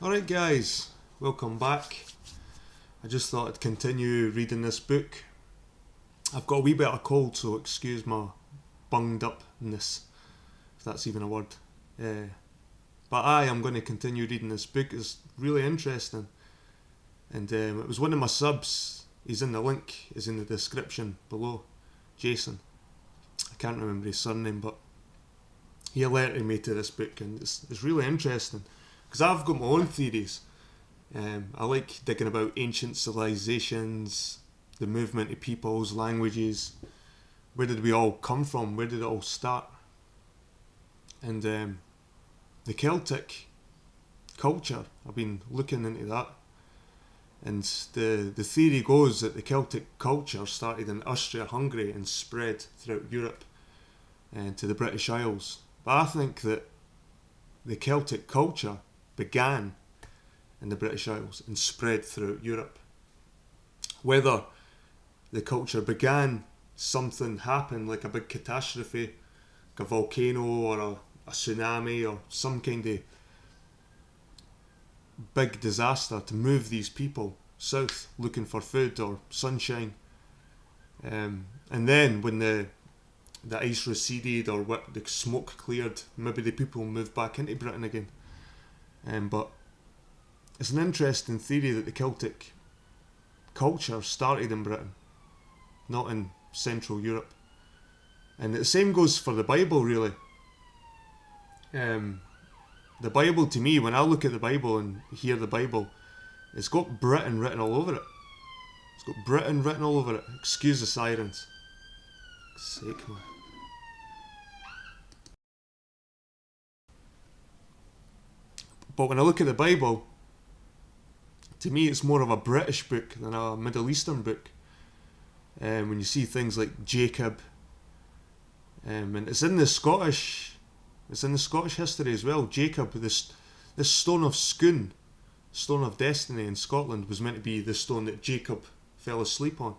Alright guys, welcome back. I just thought I'd continue reading this book. I've got a wee bit of a cold, so excuse my bunged upness, if that's even a word. But I'm going to continue reading this book. It's really interesting. And it was one of my subs. He's in the link, is in the description below. Jason. I can't remember his surname, but he alerted me to this book, and it's really interesting. Because I've got my own theories. I like digging about ancient civilizations, the movement of peoples, languages. Where did we all come from? Where did it all start? And the Celtic culture, I've been looking into that. And the theory goes that the Celtic culture started in Austria-Hungary and spread throughout Europe and to the British Isles. But I think that the Celtic culture began in the British Isles and spread throughout Europe. Whether the culture began, something happened, like a big catastrophe, like a volcano or a tsunami or some kind of big disaster to move these people south looking for food or sunshine. And then when the ice receded or the smoke cleared, maybe the people moved back into Britain again. But it's an interesting theory that the Celtic culture started in Britain, not in Central Europe. And the same goes for the Bible, really. The Bible, to me, when I look at the Bible and hear the Bible, it's got Britain written all over it. It's got Britain written all over it. Excuse the sirens. For fuck's sake, man. But when I look at the Bible, to me it's more of a British book than a Middle Eastern book. When you see things like Jacob, and it's in the Scottish history as well. Jacob, this stone of Scone, stone of destiny in Scotland, was meant to be the stone that Jacob fell asleep on.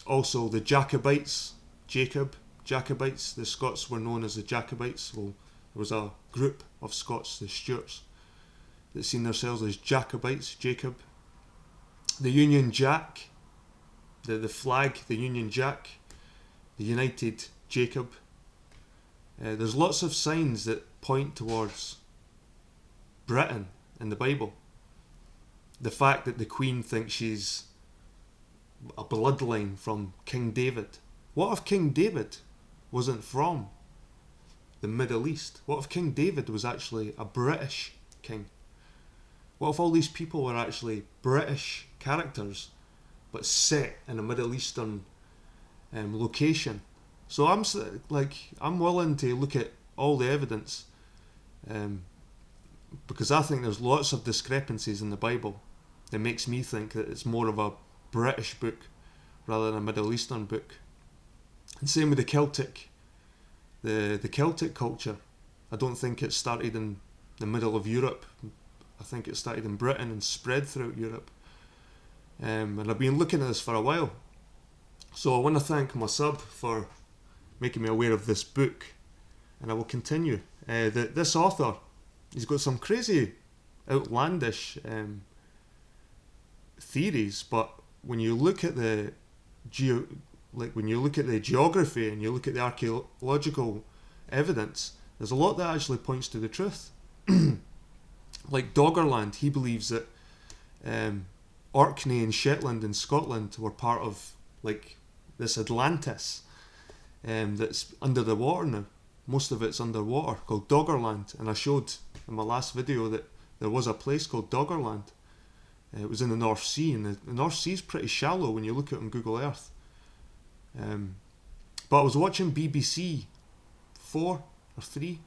Also the Jacobites, Jacobites, the Scots were known as the Jacobites. Well, there was a group of Scots, the Stuarts, that seen themselves as Jacobites, Jacob. The Union Jack, the flag, the Union Jack, the United Jacob. There's lots of signs that point towards Britain in the Bible. The fact that the Queen thinks she's a bloodline from King David. What if King David wasn't from the Middle East? What if King David was actually a British king? What if all these people were actually British characters but set in a Middle Eastern location? So I'm willing to look at all the evidence, because I think there's lots of discrepancies in the Bible that makes me think that it's more of a British book rather than a Middle Eastern book. And same with the Celtic. The Celtic culture, I don't think it started in the middle of Europe. I think it started in Britain and spread throughout Europe. And I've been looking at this for a while. So I want to thank my sub for making me aware of this book, and I will continue. This author, he's got some crazy, outlandish theories, but when you look at the geography and you look at the archaeological evidence, there's a lot that actually points to the truth. Like Doggerland, he believes that Orkney and Shetland in Scotland were part of like this Atlantis that's under the water now. Most of it's underwater, called Doggerland, and I showed in my last video that there was a place called Doggerland. It was in the North Sea, and the North Sea is pretty shallow when you look at it on Google Earth. But I was watching BBC 4 or 3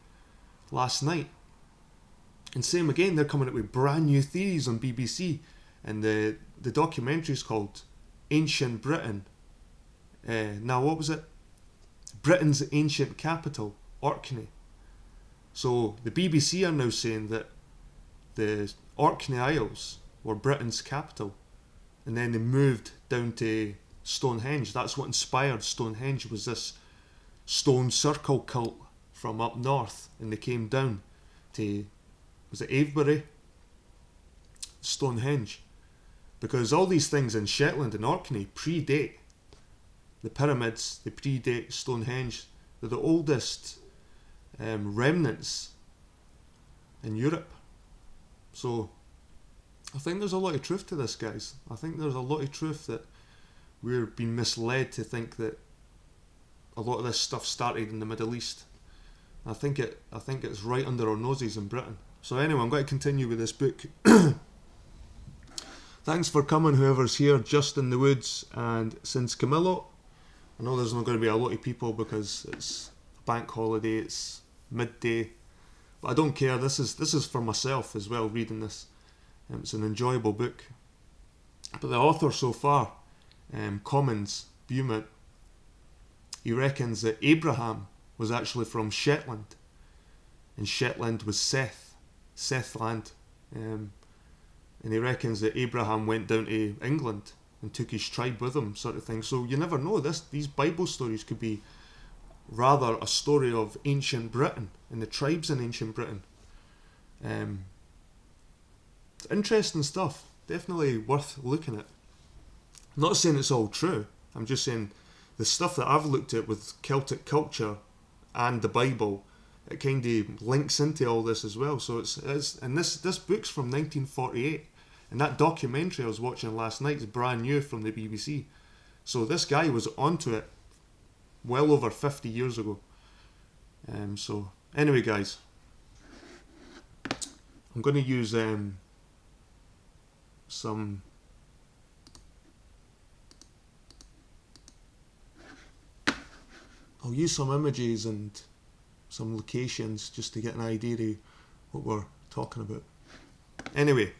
last night, and same again, they're coming up with brand new theories on BBC, and the documentary is called Ancient Britain. Now what was it? Britain's ancient capital, Orkney. So the BBC are now saying that the Orkney Isles were Britain's capital, and then they moved down to Stonehenge. That's what inspired Stonehenge, was this stone circle cult from up north, and they came down to was it Avebury? Stonehenge. Because all these things in Shetland and Orkney predate the pyramids, they predate Stonehenge. They're the oldest remnants in Europe. So I think there's a lot of truth to this, guys. I think there's a lot of truth that we're being misled to think that a lot of this stuff started in the Middle East. I think it's right under our noses in Britain. So anyway, I'm going to continue with this book. Thanks for coming, whoever's here, just in the woods, and since Camillo. I know there's not going to be a lot of people because it's a bank holiday, it's midday, but I don't care. This is for myself as well, reading this. It's an enjoyable book. But the author so far, Comyns Beaumont, he reckons that Abraham was actually from Shetland, and Shetland was Sethland, and he reckons that Abraham went down to England and took his tribe with him, sort of thing. So you never know. These Bible stories could be rather a story of ancient Britain and the tribes in ancient Britain. It's interesting stuff. Definitely worth looking at. I'm not saying it's all true. I'm just saying the stuff that I've looked at with Celtic culture and the Bible, it kind of links into all this as well. So it's and this book's from 1948, and that documentary I was watching last night is brand new from the BBC. So this guy was onto it well over 50 years ago. So anyway, guys, I'm going to use I'll use some images and some locations just to get an idea of what we're talking about. Anyway,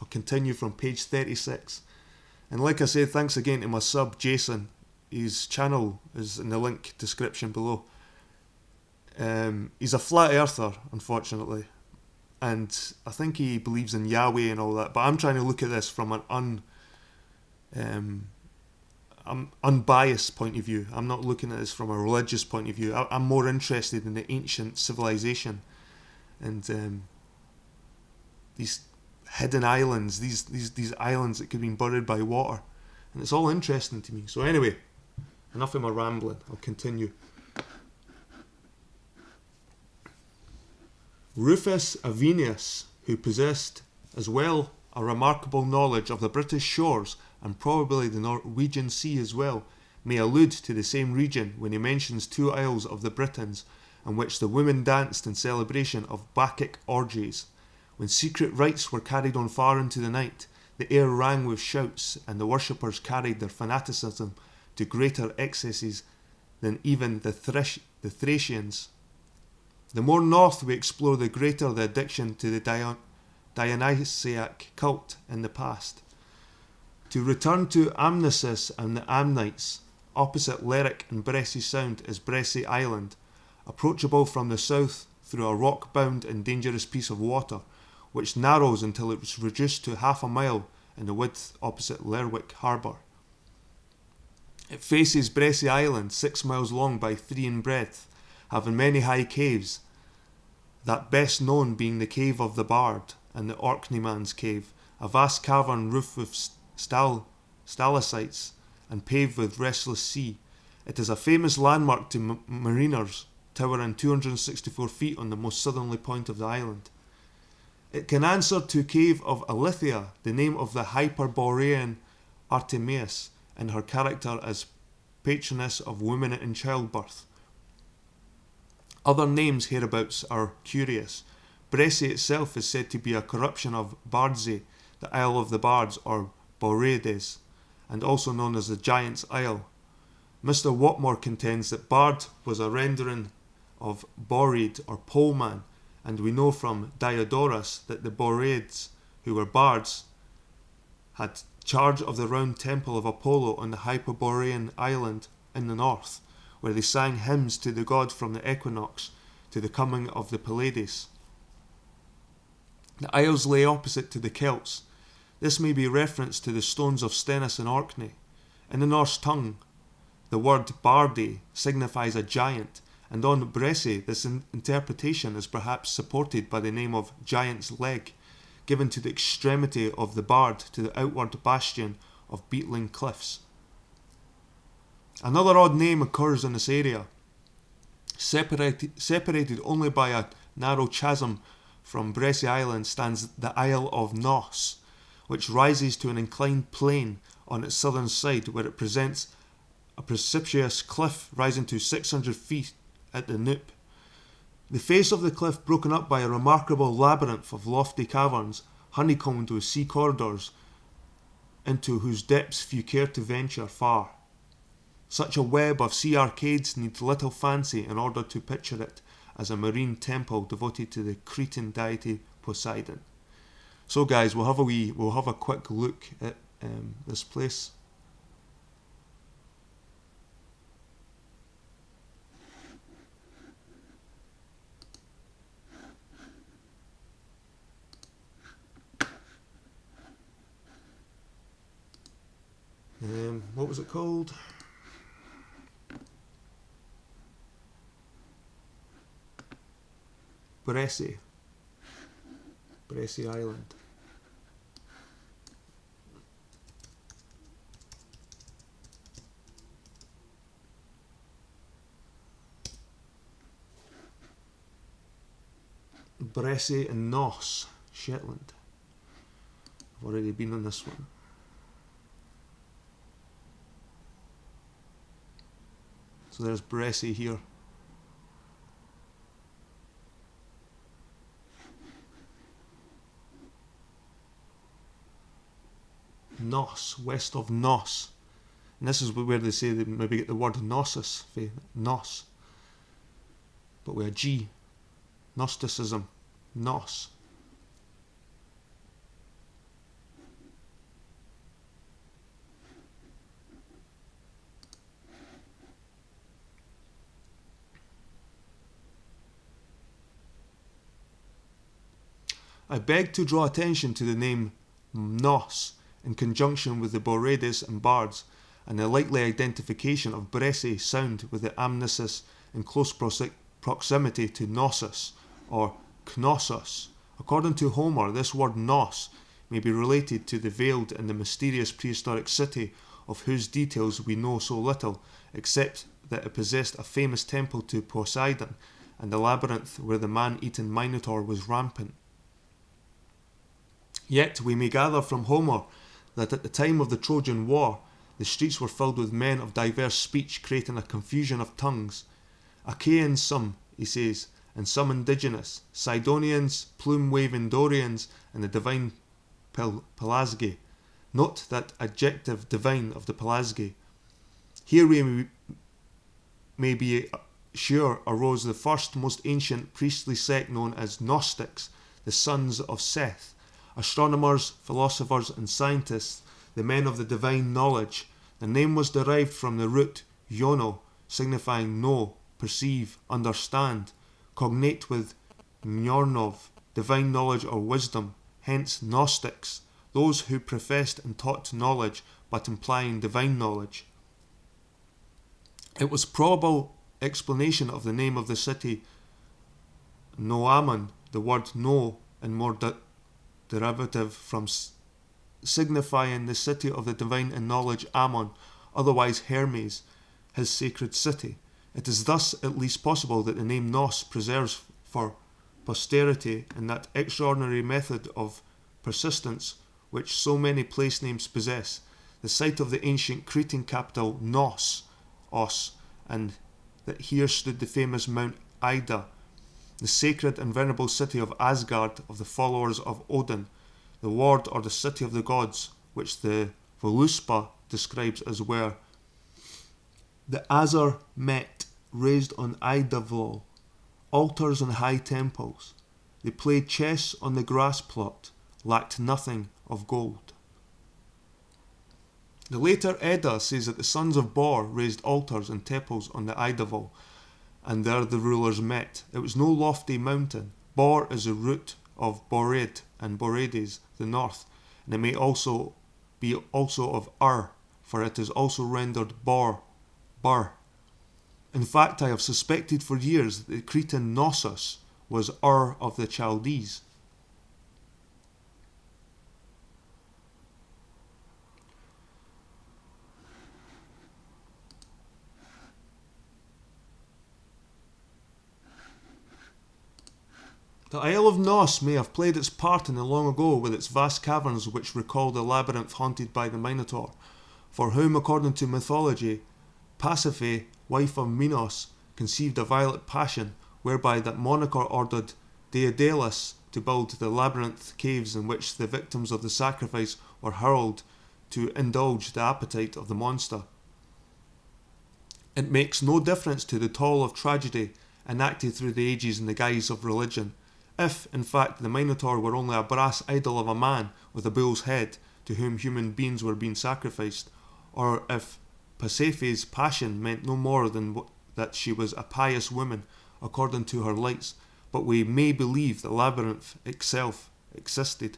I'll continue from page 36. And like I said, thanks again to my sub, Jason. His channel is in the link description below. He's a flat earther, unfortunately. And I think he believes in Yahweh and all that. But I'm trying to look at this from an unbiased point of view. I'm not looking at this from a religious point of view. I'm more interested in the ancient civilization and these hidden islands, these islands that could have been buried by water, and it's all interesting to me. So anyway, enough of my rambling. I'll continue. Rufus Avenius, who possessed as well a remarkable knowledge of the British shores and probably the Norwegian Sea as well, may allude to the same region when he mentions 2 isles of the Britons in which the women danced in celebration of Bacchic orgies. When secret rites were carried on far into the night, the air rang with shouts, and the worshippers carried their fanaticism to greater excesses than even the Thracians. The more north we explore, the greater the addiction to the Dionysiac cult in the past. To return to Amnesis and the Amnites, opposite Lerwick and Bressay Sound is Bressay Island, approachable from the south through a rock-bound and dangerous piece of water, which narrows until it was reduced to half a mile in the width opposite Lerwick Harbour. It faces Bressay Island, 6 miles long by 3 in breadth, having many high caves, that best known being the Cave of the Bard and the Orkneyman's Cave, a vast cavern roofed with stalactites and paved with restless sea. It is a famous landmark to mariners, towering 264 feet on the most southerly point of the island. It can answer to Cave of Alithia, the name of the Hyperborean Artemis, and her character as patroness of women in childbirth. Other names hereabouts are curious. Bressay itself is said to be a corruption of Bardsey, the Isle of the Bards, or Boreades, and also known as the Giant's Isle. Mr. Watmore contends that Bard was a rendering of Boread or Poleman, and we know from Diodorus that the Boreads, who were bards, had charge of the round temple of Apollo on the Hyperborean island in the north, where they sang hymns to the god from the equinox to the coming of the Pleiades. The isles lay opposite to the Celts. This may be reference to the stones of Stennis and Orkney. In the Norse tongue, the word bardi signifies a giant, and on Bresse this interpretation is perhaps supported by the name of Giant's Leg, given to the extremity of the Bard to the outward bastion of beetling cliffs. Another odd name occurs in this area. Separated only by a narrow chasm from Bresse Island stands the Isle of Nos, which rises to an inclined plane on its southern side, where it presents a precipitous cliff rising to 600 feet at the noop. The face of the cliff broken up by a remarkable labyrinth of lofty caverns, honeycombed with sea corridors, into whose depths few care to venture far. Such a web of sea arcades needs little fancy in order to picture it as a marine temple devoted to the Cretan deity Poseidon. So guys, we'll have a quick look at this place. What was it called? Bresse Island. Bresse and Nos, Shetland. I've already been on this one. So there's Bresse here. Nos, west of Nos. And this is where they say they maybe get the word Gnosis, Nos. But with a G. Gnosticism. Nos. I beg to draw attention to the name Nos in conjunction with the Boredes and Bards, and the likely identification of Bresse sound with the amnesis in close proximity to Gnosis, or Knossos. According to Homer, this word Nos may be related to the veiled and the mysterious prehistoric city of whose details we know so little, except that it possessed a famous temple to Poseidon, and the labyrinth where the man-eaten Minotaur was rampant. Yet we may gather from Homer that at the time of the Trojan War, the streets were filled with men of diverse speech, creating a confusion of tongues. Achaeans some, he says, and some indigenous, Sidonians, plume-waving Dorians, and the divine Pelasgi. Note that adjective divine of the Pelasgi. Here we may be sure arose the first most ancient priestly sect known as Gnostics, the sons of Seth, astronomers, philosophers, and scientists, the men of the divine knowledge. The name was derived from the root yono, signifying know, perceive, understand, cognate with myornov, divine knowledge or wisdom, hence Gnostics, those who professed and taught knowledge but implying divine knowledge. It was probable explanation of the name of the city Noaman, the word no and more derivative from signifying the city of the divine in knowledge Ammon, otherwise Hermes, his sacred city. It is thus at least possible that the name Nos preserves for posterity in that extraordinary method of persistence which so many place names possess. The site of the ancient Cretan capital Nos, and that here stood the famous Mount Ida, the sacred and venerable city of Asgard of the followers of Odin, the ward or the city of the gods, which the Voluspa describes as where the Azar met, raised on Idavol, altars and high temples. They played chess on the grass plot, lacked nothing of gold. The later Edda says that the sons of Bor raised altars and temples on the Idavol, and there the rulers met. It was no lofty mountain. Bor is the root of Bored and Boredes, the north, and it may also be of for it is also rendered Bor, Bur. In fact, I have suspected for years that the Cretan Knossos was Ur of the Chaldees. The Isle of Knos may have played its part in the long ago with its vast caverns which recall the labyrinth haunted by the Minotaur, for whom, according to mythology, Pasiphae, wife of Minos, conceived a violent passion whereby that monarch ordered Daedalus to build the labyrinth caves in which the victims of the sacrifice were hurled to indulge the appetite of the monster. It makes no difference to the toll of tragedy enacted through the ages in the guise of religion, if, in fact, the Minotaur were only a brass idol of a man with a bull's head to whom human beings were being sacrificed, or if Pasiphae's passion meant no more than that she was a pious woman according to her lights, but we may believe the labyrinth itself existed.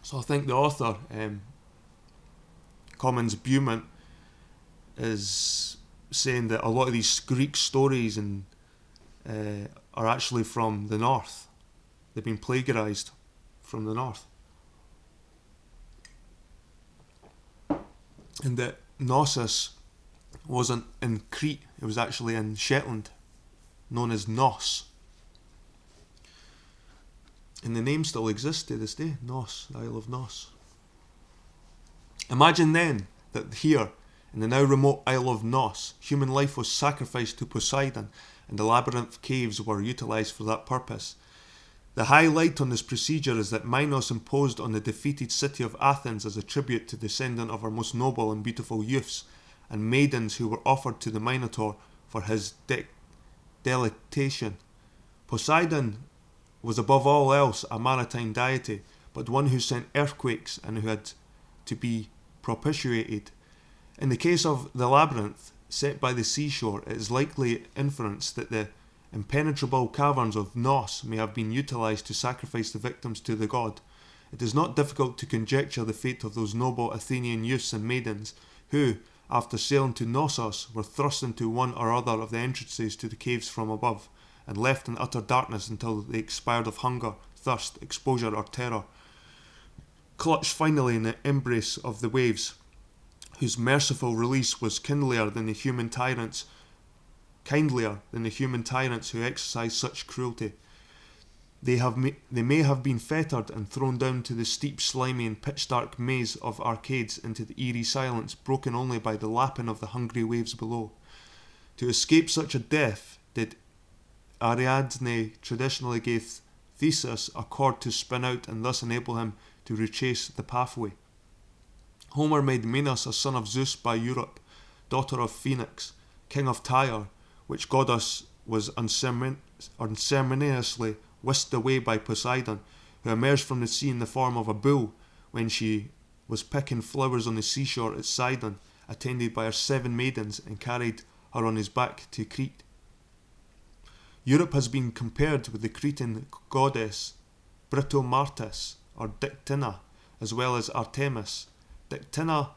So I think the author, Comyns Beaumont, is saying that a lot of these Greek stories and are actually from the north. They've been plagiarised from the north. And that Knossos wasn't in Crete, it was actually in Shetland, known as Nos. And the name still exists to this day, Nos, the Isle of Nos. Imagine then that here, in the now remote Isle of Nos, human life was sacrificed to Poseidon and the labyrinth caves were utilised for that purpose. The highlight on this procedure is that Minos imposed on the defeated city of Athens as a tribute to the descendant of her most noble and beautiful youths and maidens who were offered to the Minotaur for his delectation. Poseidon was above all else a maritime deity, but one who sent earthquakes and who had to be propitiated. In the case of the labyrinth set by the seashore, it is likely inference that the impenetrable caverns of Nos may have been utilised to sacrifice the victims to the god. It is not difficult to conjecture the fate of those noble Athenian youths and maidens who, after sailing to Knossos, were thrust into one or other of the entrances to the caves from above, and left in utter darkness until they expired of hunger, thirst, exposure or terror, clutched finally in the embrace of the waves, whose merciful release was kindlier than the human tyrants who exercise such cruelty. They may have been fettered and thrown down to the steep, slimy and pitch-dark maze of arcades into the eerie silence broken only by the lapping of the hungry waves below. To escape such a death did Ariadne traditionally give Theseus a cord to spin out and thus enable him to retrace the pathway. Homer made Minos a son of Zeus by Europe, daughter of Phoenix, king of Tyre, which goddess was unceremoniously whisked away by Poseidon, who emerged from the sea in the form of a bull when she was picking flowers on the seashore at Sidon, attended by her 7 maidens, and carried her on his back to Crete. Europe has been compared with the Cretan goddess Britomartis or Dictina, as well as Artemis. Dictina,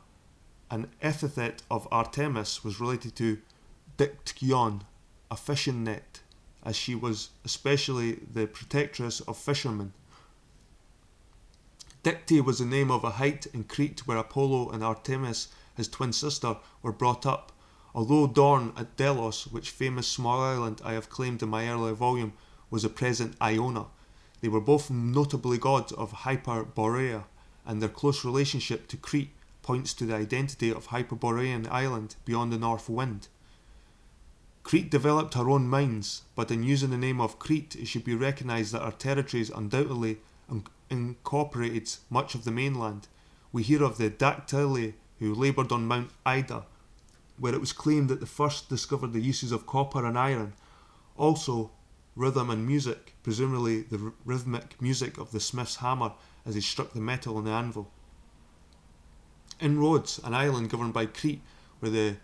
an epithet of Artemis, was related to Dictyon, a fishing net, as she was especially the protectress of fishermen. Dicte was the name of a height in Crete where Apollo and Artemis, his twin sister, were brought up. Although Dorn at Delos, which famous small island I have claimed in my earlier volume, was the present Iona, they were both notably gods of Hyperborea, and their close relationship to Crete points to the identity of Hyperborean island beyond the north wind. Crete developed her own mines, but in using the name of Crete it should be recognised that her territories undoubtedly incorporated much of the mainland. We hear of the Dactyli who laboured on Mount Ida, where it was claimed that the first discovered the uses of copper and iron. Also, rhythm and music, presumably the rhythmic music of the smith's hammer as he struck the metal on the anvil. In Rhodes, an island governed by Crete, were the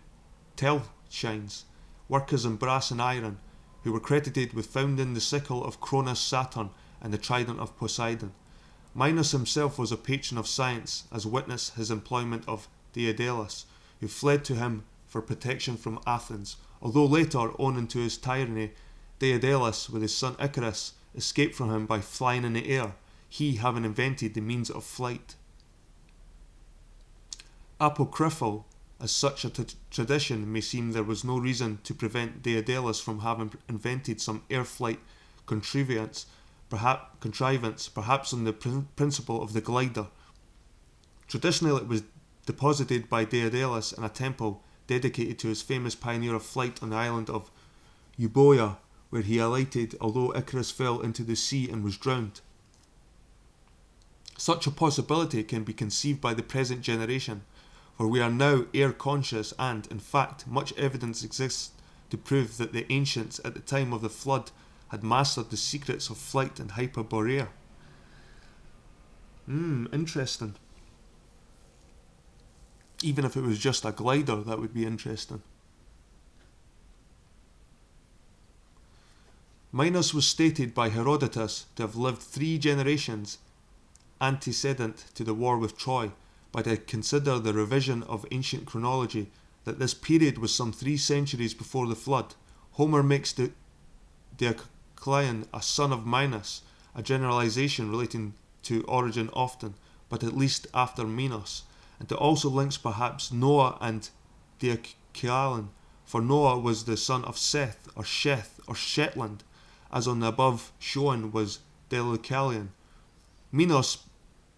Telchines, workers in brass and iron, who were credited with founding the sickle of Cronus Saturn and the trident of Poseidon. Minos himself was a patron of science, as witness his employment of Daedalus, who fled to him for protection from Athens, although later, owing to his tyranny, Daedalus with his son Icarus escaped from him by flying in the air, he having invented the means of flight. Apocryphal as such a tradition may seem, there was no reason to prevent Daedalus from having invented some air flight contrivance, perhaps on the principle of the glider. Traditionally, it was deposited by Daedalus in a temple dedicated to his famous pioneer of flight on the island of Euboea, where he alighted, although Icarus fell into the sea and was drowned. Such a possibility can be conceived by the present generation, for we are now air conscious and, in fact, much evidence exists to prove that the ancients at the time of the flood had mastered the secrets of flight and hyperborea. Interesting. Even if it was just a glider, that would be interesting. Minos was stated by Herodotus to have lived 3 generations antecedent to the war with Troy, but I consider the revision of ancient chronology that this period was some 3 centuries before the flood. Homer makes Diocletian a son of Minos, a generalization relating to origin often, but at least after Minos, and it also links perhaps Noah and Diocletian, for Noah was the son of Seth, or Sheth, or Shetland, as on the above shown was Deucalion. Minos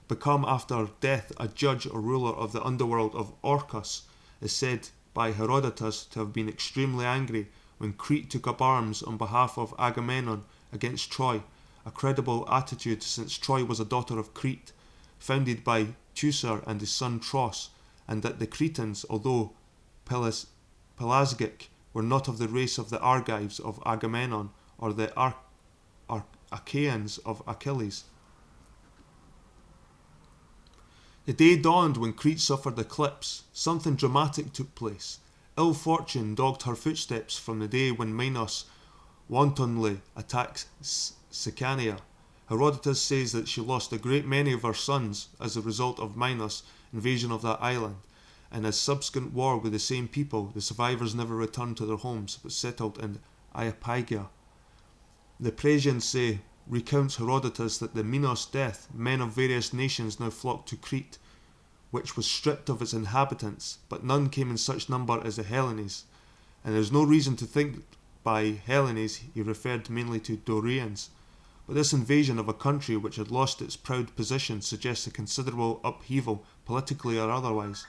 become after death a judge or ruler of the underworld of Orcus, is said by Herodotus to have been extremely angry when Crete took up arms on behalf of Agamemnon against Troy, a credible attitude since Troy was a daughter of Crete, founded by Teucer and his son Tros, and that the Cretans, although Pelasgic, were not of the race of the Argives of Agamemnon or the Achaeans of Achilles. The day dawned when Crete suffered eclipse. Something dramatic took place. Ill fortune dogged her footsteps from the day when Minos wantonly attacked Sicania. Herodotus says that she lost a great many of her sons as a result of Minos' invasion of that island, and as subsequent war with the same people, the survivors never returned to their homes but settled in Iapygia. The Persians say, recounts Herodotus, that the Minos' death, men of various nations now flocked to Crete, which was stripped of its inhabitants, but none came in such number as the Hellenes, and there is no reason to think by Hellenes he referred mainly to Dorians. But this invasion of a country which had lost its proud position suggests a considerable upheaval, politically or otherwise.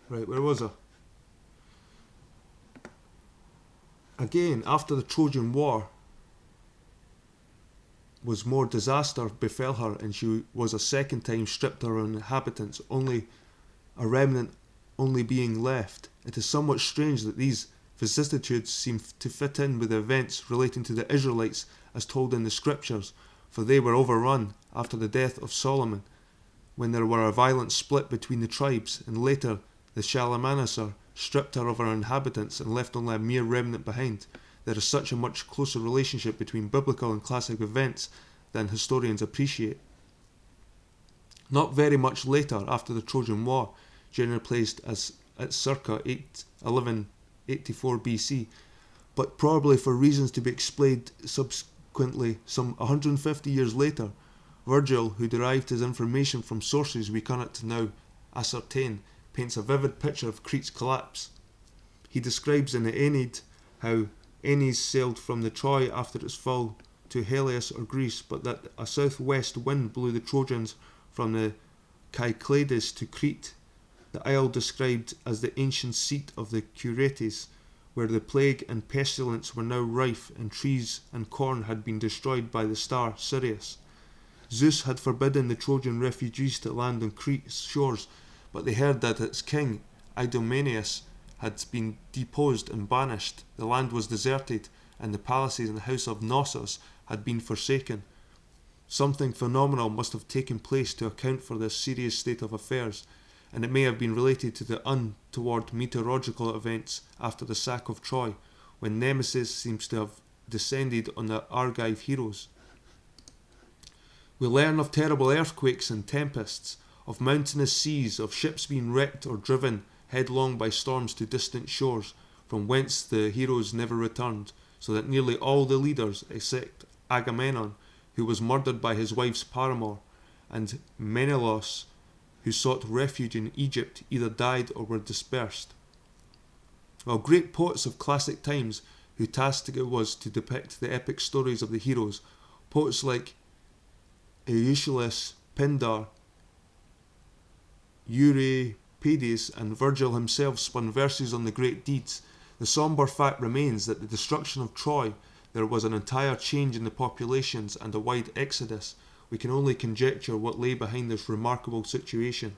Right, where was I? Again, after the Trojan War was more disaster befell her, and she was a second time stripped of her inhabitants, only a remnant only being left. It is somewhat strange that these vicissitudes seem to fit in with the events relating to the Israelites as told in the scriptures, for they were overrun after the death of Solomon, when there were a violent split between the tribes, and later the Shalmaneser stripped her of her inhabitants and left only a mere remnant behind. There is such a much closer relationship between biblical and classic events than historians appreciate. Not very much later, after the Trojan War, generally placed as at circa 1184 BC, but probably for reasons to be explained subsequently some 150 years later, Virgil, who derived his information from sources we cannot now ascertain, paints a vivid picture of Crete's collapse. He describes in the Aeneid how Ennies sailed from the Troy after its fall to Hellas or Greece, but that a southwest wind blew the Trojans from the Cyclades to Crete, the isle described as the ancient seat of the Curetes, where the plague and pestilence were now rife, and trees and corn had been destroyed by the star Sirius. Zeus had forbidden the Trojan refugees to land on Crete's shores, but they heard that its king, Idomeneus, had been deposed and banished. The land was deserted, and the palaces and the house of Knossos had been forsaken. Something phenomenal must have taken place to account for this serious state of affairs, and it may have been related to the untoward meteorological events after the sack of Troy, when Nemesis seems to have descended on the Argive heroes. We learn of terrible earthquakes and tempests, of mountainous seas, of ships being wrecked or driven headlong by storms to distant shores, from whence the heroes never returned, so that nearly all the leaders, except Agamemnon, who was murdered by his wife's paramour, and Menelaus, who sought refuge in Egypt, either died or were dispersed. While great poets of classic times, whose task it was to depict the epic stories of the heroes, poets like Aeschylus, Pindar, Euripides, and Virgil himself spun verses on the great deeds, the sombre fact remains that the destruction of Troy, there was an entire change in the populations and a wide exodus. We can only conjecture what lay behind this remarkable situation.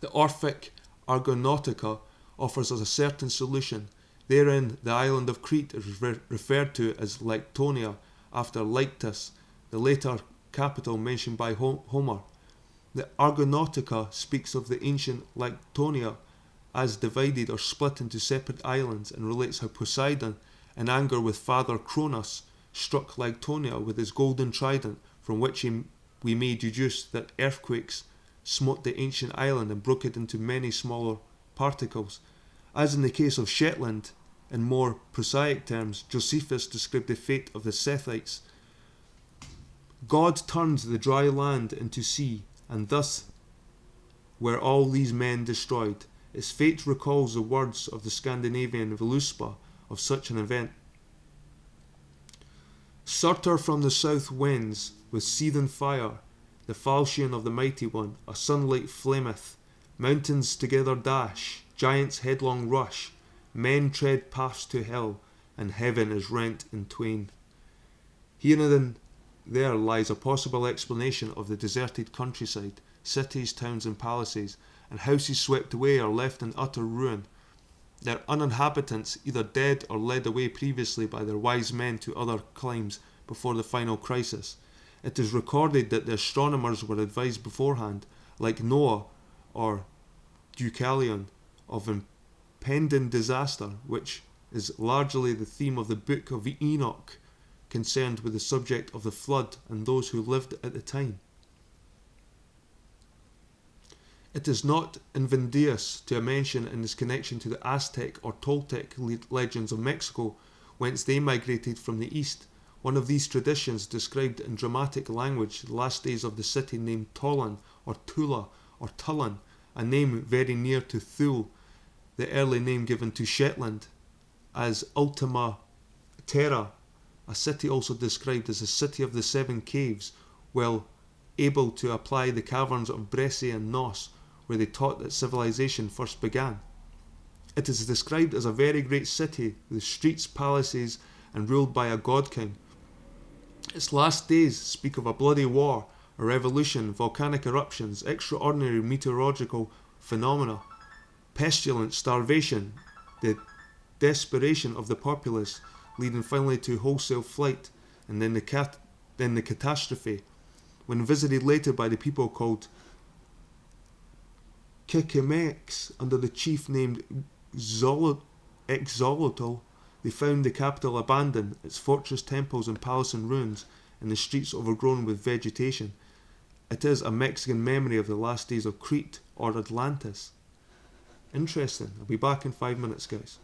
The Orphic Argonautica offers us a certain solution. Therein, the island of Crete is referred to as Lyctonia, after Lyctus, the later capital mentioned by Homer. The Argonautica speaks of the ancient Lyctonia as divided or split into separate islands, and relates how Poseidon, in anger with Father Cronus, struck Lyctonia with his golden trident, from which we may deduce that earthquakes smote the ancient island and broke it into many smaller particles. As in the case of Shetland, in more prosaic terms, Josephus described the fate of the Sethites. God turned the dry land into sea, and thus were all these men destroyed. Its fate recalls the words of the Scandinavian Völuspá of such an event. Surtur from the south winds, with seething fire, the falchion of the mighty one, a sunlight flameth, mountains together dash, giants headlong rush, men tread paths to hell, and heaven is rent in twain. Here and there lies a possible explanation of the deserted countryside, cities, towns and palaces, and houses swept away or left in utter ruin, their uninhabitants either dead or led away previously by their wise men to other climes before the final crisis. It is recorded that the astronomers were advised beforehand, like Noah or Deucalion, of impending disaster, which is largely the theme of the Book of Enoch, concerned with the subject of the flood and those who lived at the time. It is not invidious to mention in this connection to the Aztec or Toltec legends of Mexico, whence they migrated from the east. One of these traditions described in dramatic language the last days of the city named Tolan or Tula or Tullan, a name very near to Thule, the early name given to Shetland, as Ultima Terra, a city also described as the city of the seven caves, well able to apply the caverns of Bresse and Nos, where they taught that civilization first began. It is described as a very great city, with streets, palaces, and ruled by a god king. Its last days speak of a bloody war, a revolution, volcanic eruptions, extraordinary meteorological phenomena, pestilence, starvation, the desperation of the populace, leading finally to wholesale flight, and then the catastrophe, when visited later by the people called Comyns under the chief named Xolotl, they found the capital abandoned, its fortress, temples and palace in ruins, and the streets overgrown with vegetation. It is a Mexican memory of the last days of Crete or Atlantis. Interesting. I'll be back in 5 minutes, guys.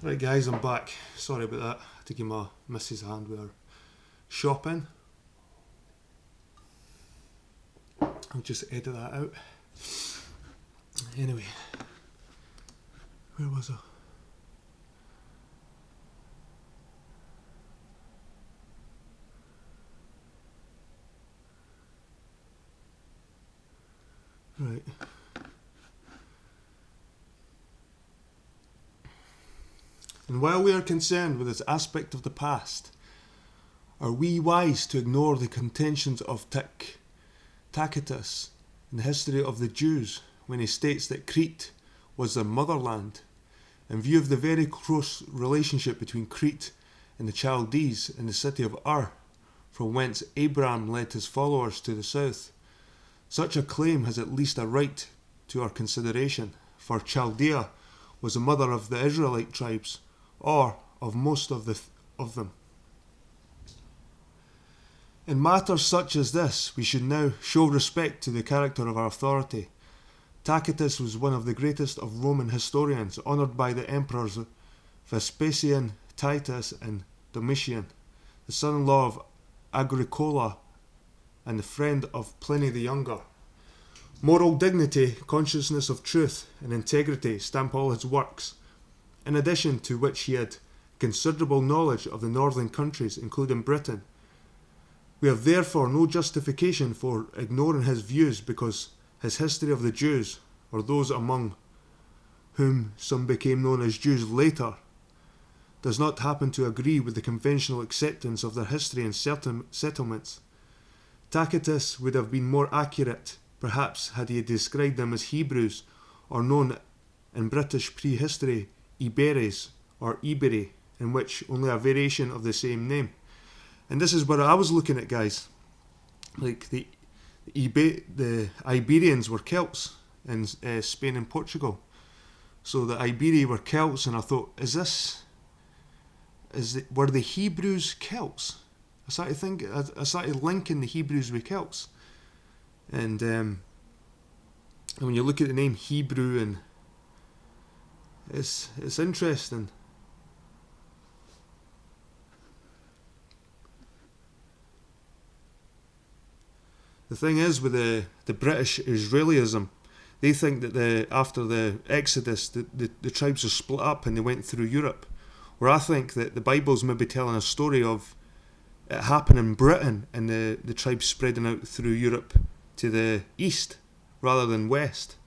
Right guys, I'm back. Sorry about that. I had to give my missus a hand with her shopping. I'll just edit that out. Anyway, where was I? Right. And while we are concerned with this aspect of the past, are we wise to ignore the contentions of Tacitus in the history of the Jews when he states that Crete was their motherland, in view of the very close relationship between Crete and the Chaldees in the city of Ur, from whence Abraham led his followers to the south? Such a claim has at least a right to our consideration, for Chaldea was the mother of the Israelite tribes, or of most of them. In matters such as this, we should now show respect to the character of our authority. Tacitus was one of the greatest of Roman historians, honoured by the emperors Vespasian, Titus, and Domitian, the son-in-law of Agricola and the friend of Pliny the Younger. Moral dignity, consciousness of truth, and integrity stamp all his works, in addition to which he had considerable knowledge of the northern countries, including Britain. We have therefore no justification for ignoring his views, because his history of the Jews, or those among whom some became known as Jews later, does not happen to agree with the conventional acceptance of their history and certain settlements. Tacitus would have been more accurate, perhaps, had he described them as Hebrews, or known in British prehistory Iberes or Iberi, in which only a variation of the same name. And this is what I was looking at, guys. Like the Iberians were Celts in Spain and Portugal. So the Iberi were Celts, and I thought, were the Hebrews Celts? I started linking the Hebrews with Celts. And when you look at the name Hebrew, and it's interesting. The thing is with the British Israelism, they think that after the Exodus, the tribes are split up and they went through Europe. Where I think that the Bible's maybe telling a story of it happened in Britain and the tribes spreading out through Europe to the east rather than west.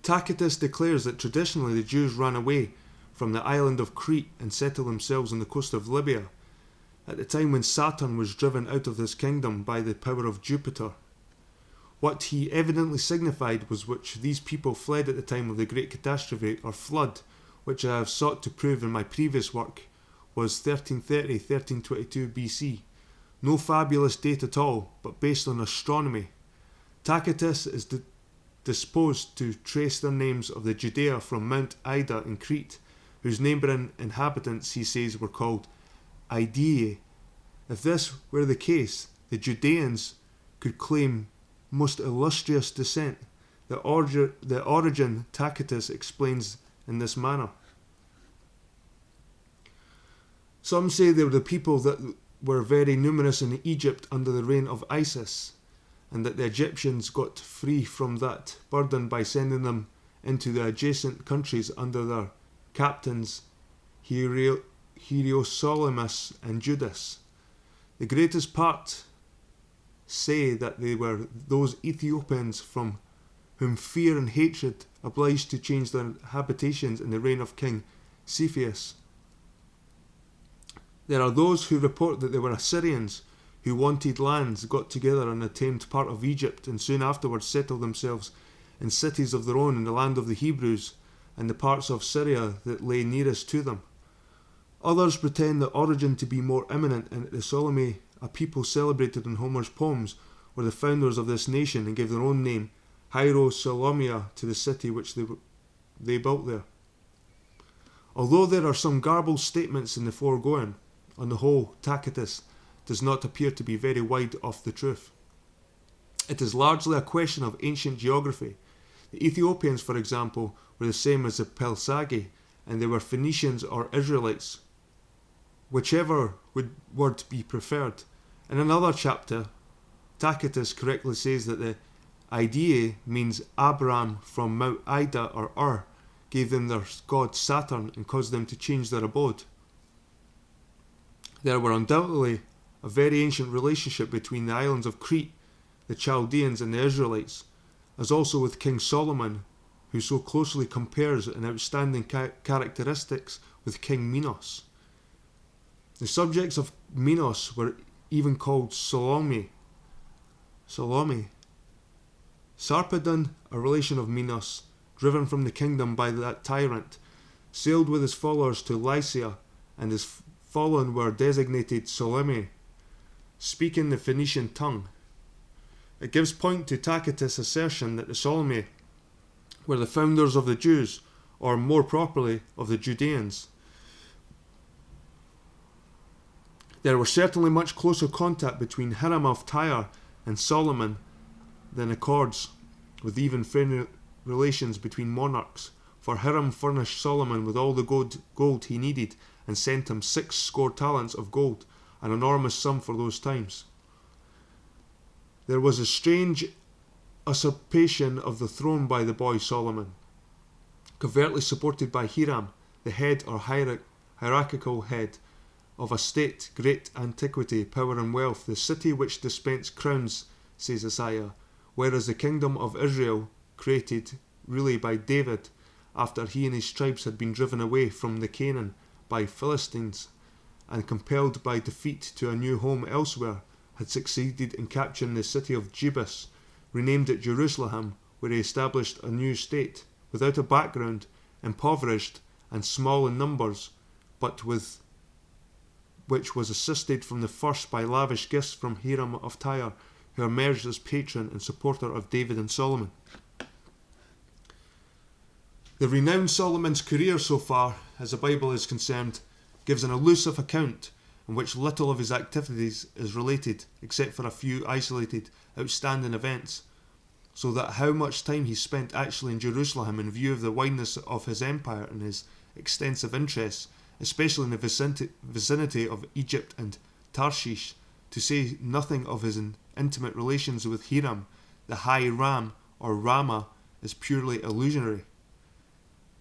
Tacitus declares that traditionally the Jews ran away from the island of Crete and settled themselves on the coast of Libya, at the time when Saturn was driven out of this kingdom by the power of Jupiter. What he evidently signified was which these people fled at the time of the great catastrophe or flood, which I have sought to prove in my previous work, was 1330-1322 BC. No fabulous date at all, but based on astronomy. Tacitus is disposed to trace their names of the Judea from Mount Ida in Crete, whose neighbouring inhabitants, he says, were called Idaei. If this were the case, the Judeans could claim most illustrious descent. The origin Tacitus explains in this manner. Some say they were the people that were very numerous in Egypt under the reign of Isis, and that the Egyptians got free from that burden by sending them into the adjacent countries under their captains Hierosolumus and Judas. The greatest part say that they were those Ethiopians from whom fear and hatred obliged to change their habitations in the reign of King Cepheus. There are those who report that they were Assyrians who wanted lands, got together and attained part of Egypt, and soon afterwards settled themselves in cities of their own in the land of the Hebrews and the parts of Syria that lay nearest to them. Others pretend the origin to be more eminent, and that the Ptolemy, a people celebrated in Homer's poems, were the founders of this nation and gave their own name, Hierosolymia, to the city which they built there. Although there are some garbled statements in the foregoing, on the whole, Tacitus does not appear to be very wide off the truth. It is largely a question of ancient geography. The Ethiopians, for example, were the same as the Pelsagi, and they were Phoenicians or Israelites, whichever word be preferred. In another chapter, Tacitus correctly says that the Idaea means Abraham from Mount Ida or Ur, gave them their god Saturn and caused them to change their abode. There were undoubtedly a very ancient relationship between the islands of Crete, the Chaldeans and the Israelites, as also with King Solomon, who so closely compares in outstanding characteristics with King Minos. The subjects of Minos were even called Salome. Sarpedon, a relation of Minos, driven from the kingdom by that tyrant, sailed with his followers to Lycia, and his fallen were designated Salome, speaking the Phoenician tongue. It gives point to Tacitus' assertion that the Salome were the founders of the Jews, or more properly, of the Judeans. There was certainly much closer contact between Hiram of Tyre and Solomon than accords with even friendly relations between monarchs, for Hiram furnished Solomon with all the gold he needed and sent him 60 talents of gold, an enormous sum for those times. There was a strange usurpation of the throne by the boy Solomon, covertly supported by Hiram, the head or hierarchical head of a state, great antiquity, power and wealth, the city which dispensed crowns, says Isaiah, whereas the kingdom of Israel, created really by David, after he and his tribes had been driven away from the Canaan by Philistines, and compelled by defeat to a new home elsewhere, had succeeded in capturing the city of Jebus, renamed it Jerusalem, where he established a new state, without a background, impoverished and small in numbers, but with which was assisted from the first by lavish gifts from Hiram of Tyre, who emerged as patron and supporter of David and Solomon. The renowned Solomon's career so far, as the Bible is concerned, gives an elusive account in which little of his activities is related, except for a few isolated, outstanding events, so that how much time he spent actually in Jerusalem in view of the wideness of his empire and his extensive interests, especially in the vicinity of Egypt and Tarshish, to say nothing of his intimate relations with Hiram, the High Ram or Rama, is purely illusionary.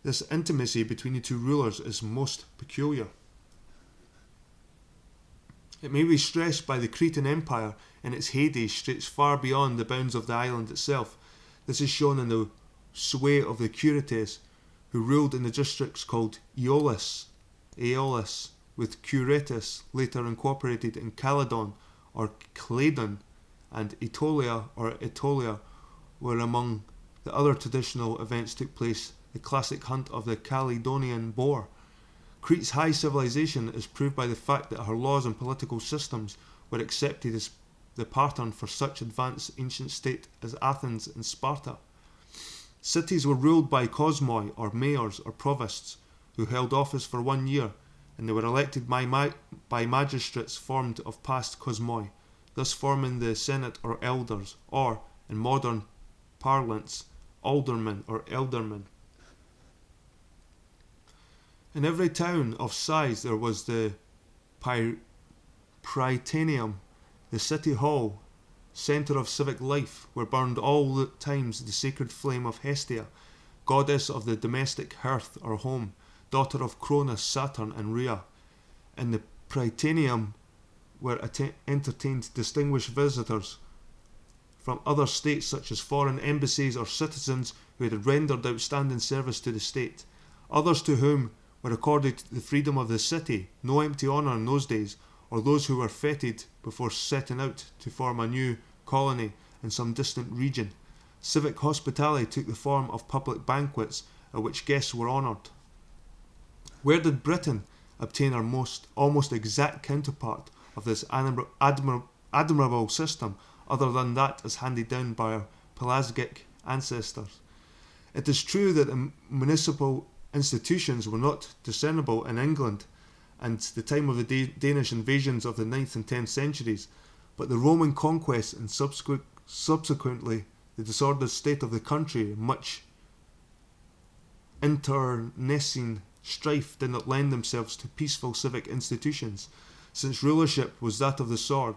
This intimacy between the two rulers is most peculiar. It may be stressed by the Cretan Empire in its heyday stretched far beyond the bounds of the island itself. This is shown in the sway of the Curetes, who ruled in the districts called Aeolis, with Curetis later incorporated in Caledon or Cladon, and Aetolia or Aetolia, where among the other traditional events took place the classic hunt of the Caledonian boar. Crete's high civilization is proved by the fact that her laws and political systems were accepted as the pattern for such advanced ancient state as Athens and Sparta. Cities were ruled by cosmoi or mayors or provosts, who held office for 1 year, and they were elected by magistrates formed of past cosmoi, thus forming the senate or elders, or, in modern parlance, aldermen or eldermen. In every town of size there was the Prytaneum, the city hall, centre of civic life, where burned all the times the sacred flame of Hestia, goddess of the domestic hearth or home, daughter of Cronus, Saturn and Rhea. In the Prytaneum were entertained distinguished visitors from other states, such as foreign embassies or citizens who had rendered outstanding service to the state. Others to whom were accorded the freedom of the city, no empty honour in those days, or those who were feted before setting out to form a new colony in some distant region. Civic hospitality took the form of public banquets at which guests were honoured. Where did Britain obtain her almost exact counterpart of this admirable system, other than that as handed down by our Pelasgic ancestors? It is true that the municipal institutions were not discernible in England and the time of the Danish invasions of the 9th and 10th centuries, but the Roman conquest and subsequently the disordered state of the country, much internecine strife did not lend themselves to peaceful civic institutions, since rulership was that of the sword.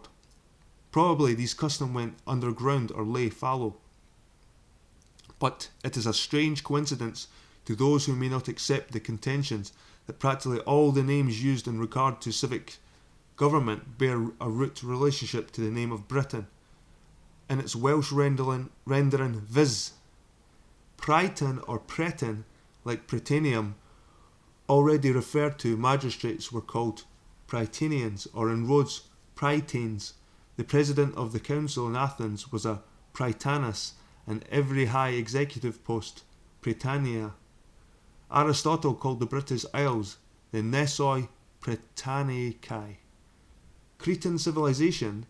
Probably these customs went underground or lay fallow. But it is a strange coincidence to those who may not accept the contentions that practically all the names used in regard to civic government bear a root relationship to the name of Britain. In its Welsh rendering viz. Praeton or Pretin, like Prytaneum, already referred to, magistrates were called Prytaneans, or in Rhodes, Praetanes. The president of the council in Athens was a Prytanis, and every high executive post, Prytania. Aristotle called the British Isles the Nesoi Prytaneicae. Cretan civilization,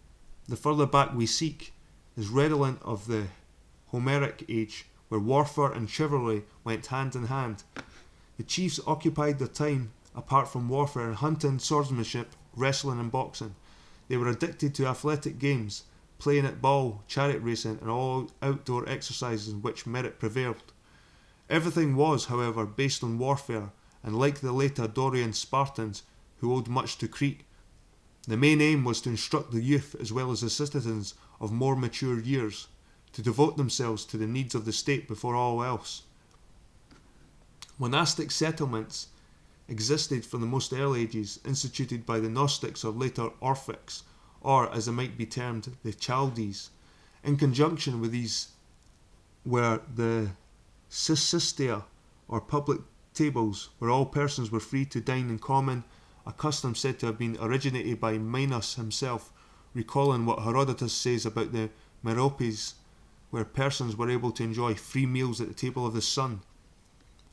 the further back we seek, is redolent of the Homeric age, where warfare and chivalry went hand in hand. The chiefs occupied their time, apart from warfare, in hunting, swordsmanship, wrestling and boxing. They were addicted to athletic games, playing at ball, chariot racing and all outdoor exercises in which merit prevailed. Everything was, however, based on warfare, and like the later Dorian Spartans, who owed much to Crete, the main aim was to instruct the youth as well as the citizens of more mature years, to devote themselves to the needs of the state before all else. Monastic settlements existed from the most early ages, instituted by the Gnostics or later Orphics, or as they might be termed, the Chaldees. In conjunction with these were the Sysistia, or public tables, where all persons were free to dine in common, a custom said to have been originated by Minos himself, recalling what Herodotus says about the Meropes, where persons were able to enjoy free meals at the table of the sun.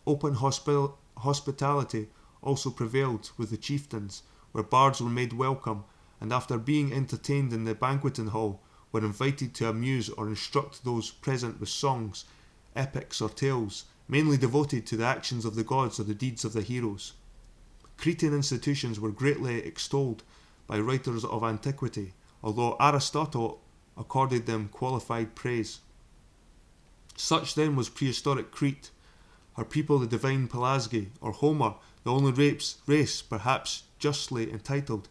Open hospitality also prevailed with the chieftains, where bards were made welcome, and after being entertained in the banqueting hall, were invited to amuse or instruct those present with songs, epics or tales, mainly devoted to the actions of the gods or the deeds of the heroes. Cretan institutions were greatly extolled by writers of antiquity, although Aristotle accorded them qualified praise. Such then was prehistoric Crete, her people the divine Pelasgi, or Homer, the only race perhaps justly entitled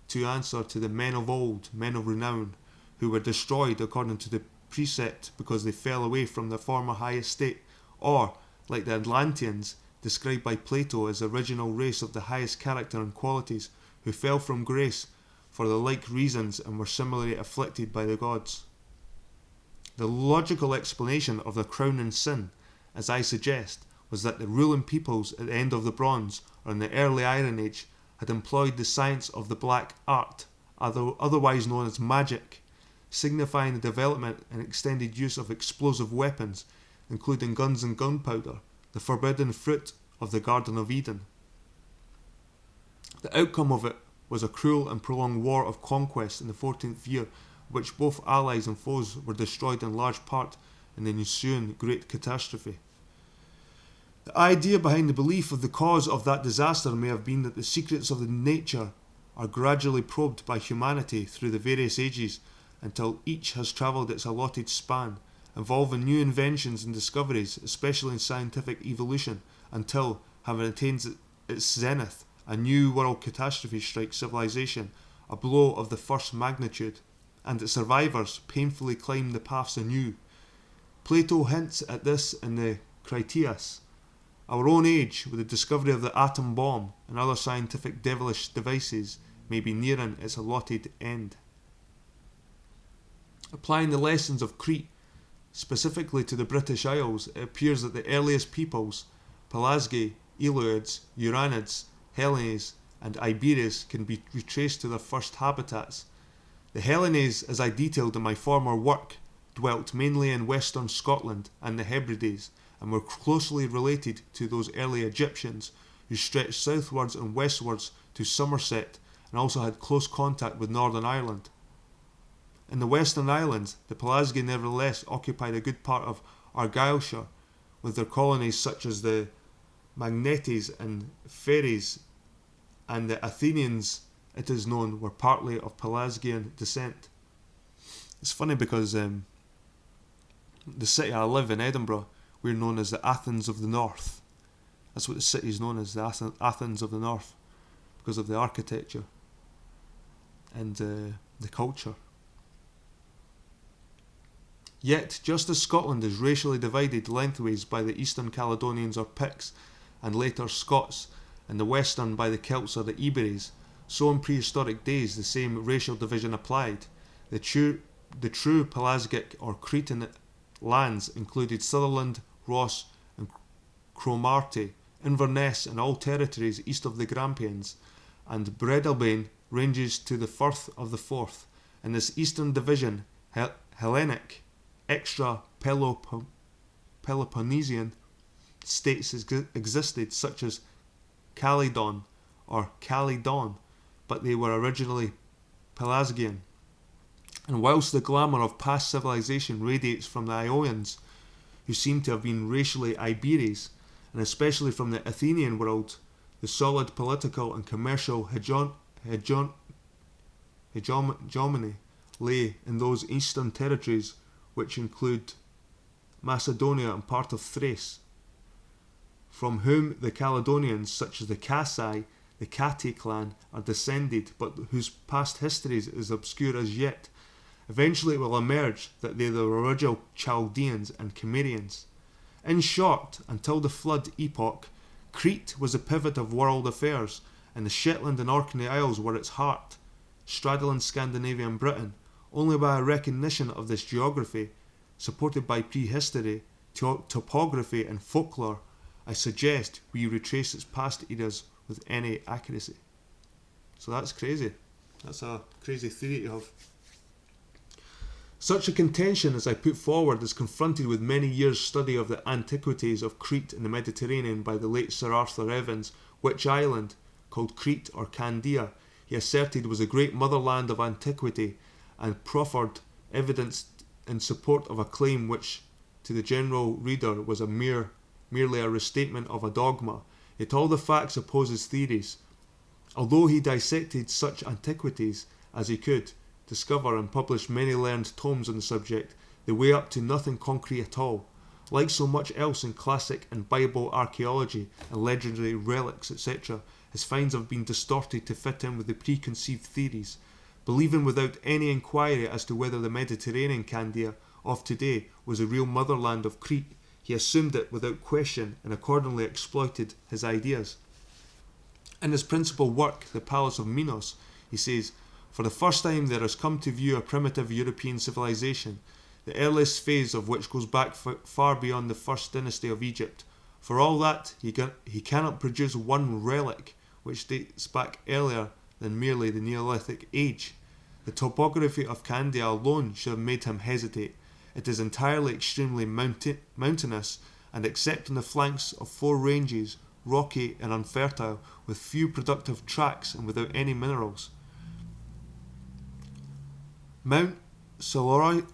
to answer to the men of old, men of renown, who were destroyed according to the precept because they fell away from their former high estate, or, like the Atlanteans, described by Plato as the original race of the highest character and qualities, who fell from grace for the like reasons and were similarly afflicted by the gods. The logical explanation of the crowning sin, as I suggest, was that the ruling peoples at the end of the Bronze, or in the early Iron Age, had employed the science of the black art, otherwise known as magic, signifying the development and extended use of explosive weapons, including guns and gunpowder, the forbidden fruit of the Garden of Eden. The outcome of it was a cruel and prolonged war of conquest in the 14th year, which both allies and foes were destroyed in large part in the ensuing great catastrophe. The idea behind the belief of the cause of that disaster may have been that the secrets of the nature are gradually probed by humanity through the various ages until each has travelled its allotted span, involving new inventions and discoveries, especially in scientific evolution, until, having attained its zenith, a new world catastrophe strikes civilization, a blow of the first magnitude, and its survivors painfully climb the paths anew. Plato hints at this in the Critias. Our own age, with the discovery of the atom bomb and other scientific devilish devices, may be nearing its allotted end. Applying the lessons of Crete specifically to the British Isles, it appears that the earliest peoples, Pelasgi, Eloids, Uranids, Hellenes, and Iberes, can be retraced to their first habitats. The Hellenes, as I detailed in my former work, dwelt mainly in western Scotland and the Hebrides, and were closely related to those early Egyptians, who stretched southwards and westwards to Somerset, and also had close contact with Northern Ireland. In the Western Islands, the Pelasgi nevertheless occupied a good part of Argyllshire, with their colonies such as the Magnetes and Ferries, and the Athenians, it is known, were partly of Pelasgian descent. It's funny because The city I live in, Edinburgh, we're known as the Athens of the North. That's what the city is known as, the Athens of the North, because of the architecture and the culture. Yet, just as Scotland is racially divided lengthways by the Eastern Caledonians or Picts, and later Scots, and the Western by the Celts or the Iberes, so in prehistoric days the same racial division applied. The true Pelasgic or Cretan lands included Sutherland, Ross and Cromarty, Inverness and all territories east of the Grampians, and Breadalbane ranges to the Firth of the Forth. In this eastern division, Hellenic, extra-Peloponnesian states existed, such as Calydon or Calydon, but they were originally Pelasgian. And whilst the glamour of past civilization radiates from the Ionians, who seem to have been racially Iberes, and especially from the Athenian world, the solid political and commercial hegemony lay in those eastern territories which include Macedonia and part of Thrace, from whom the Caledonians, such as the Cassai, the Catti clan, are descended, but whose past histories is obscure as yet. Eventually it will emerge that they are the original Chaldeans and Cimmerians. In short, until the flood epoch, Crete was the pivot of world affairs, and the Shetland and Orkney Isles were its heart, straddling Scandinavian Britain. Only by a recognition of this geography, supported by prehistory, topography and folklore, I suggest we retrace its past eras with any accuracy. So that's crazy. That's a crazy theory to have. Such a contention as I put forward is confronted with many years' study of the antiquities of Crete in the Mediterranean by the late Sir Arthur Evans, which island, called Crete or Candia, he asserted was a great motherland of antiquity, and proffered evidence in support of a claim which, to the general reader, was merely a restatement of a dogma. Yet all the facts oppose his theories. Although he dissected such antiquities as he could discover and published many learned tomes on the subject, they weigh up to nothing concrete at all. Like so much else in classic and Bible archaeology and legendary relics, etc., his finds have been distorted to fit in with the preconceived theories. Believing without any inquiry as to whether the Mediterranean Candia of today was a real motherland of Crete, he assumed it without question and accordingly exploited his ideas. In his principal work, The Palace of Minos, he says, "For the first time there has come to view a primitive European civilization, the earliest phase of which goes back far beyond the first dynasty of Egypt. For all that, he cannot produce one relic which dates back earlier than merely the Neolithic age. The topography of Candia alone should have made him hesitate. It is entirely extremely mountainous, and except on the flanks of 4 ranges, rocky and unfertile, with few productive tracts and without any minerals. Mount Solorite,